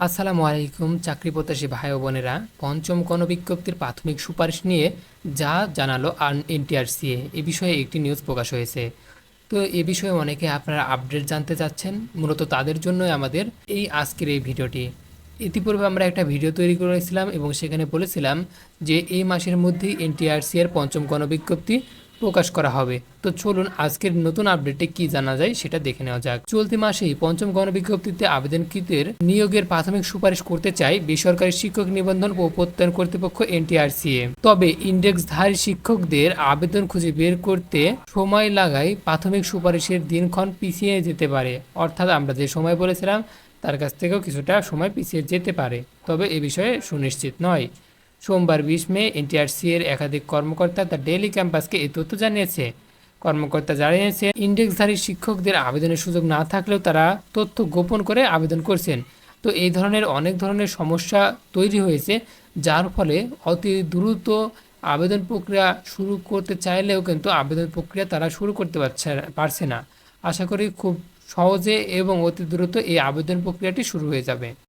আসসালামু আলাইকুম চাকরি প্রত্যাশী ভাই ও বোনেরা, পঞ্চম গণবিজ্ঞপ্তির প্রাথমিক সুপারিশ নিয়ে যা জানালো এনটিআরসিএ এ বিষয়ে একটি নিউজ প্রকাশ হয়েছে। তো এ বিষয়ে অনেকে আপনারা আপডেট জানতে চাচ্ছেন, মূলত তাদের জন্যই আমাদের আজকের এই ভিডিওটি। ইতিপূর্বে আমরা একটা ভিডিও তৈরি করেছিলাম এবং সেখানে বলেছিলাম যে এই মাসের মধ্যেই এনটিআরসি এর পঞ্চম গণবিজ্ঞপ্তি প্রকাশ করা হবে। তো চলুন আজকের নতুন আপডেটে কি জানা যায় সেটা দেখে নেওয়া যাক। চলতি মাসেই পঞ্চম গণবিজ্ঞপ্তিতে আবেদনকৃতের নিয়োগের প্রাথমিক সুপারিশ করতে চায় বেসরকারি শিক্ষক নিবন্ধন ও প্রত্যয়ন কর্তৃপক্ষ এনটিআরসিএ। তবে ইন্ডেক্সধারী শিক্ষকদের আবেদন খুঁজে বের করতে সময় লাগায় প্রাথমিক সুপারিশের দিনক্ষণ পিছিয়ে যেতে পারে। অর্থাৎ আমরা যে সময় বলেছিলাম তার কাছ থেকেও কিছুটা সময় পিছিয়ে যেতে পারে, তবে এ বিষয়ে সুনিশ্চিত নয়। সোমবার 20 মে এনটিআরসি এর একাধিক কর্মকর্তা দ্য ডেইলি ক্যাম্পাসকে এই তথ্য জানিয়েছে। কর্মকর্তা জানিয়েছে, ইন্ডেক্সধারী শিক্ষকদের আবেদনের সুযোগ না থাকলেও তারা তথ্য গোপন করে আবেদন করছেন। তো এই ধরনের অনেক ধরনের সমস্যা তৈরি হয়েছে, যার ফলে অতি দ্রুত আবেদন প্রক্রিয়া শুরু করতে চাইলেও কিন্তু আবেদন প্রক্রিয়া তারা শুরু করতে পারছে না। আশা করি খুব সহজে এবং অতি দ্রুত এই আবেদন প্রক্রিয়াটি শুরু হয়ে যাবে।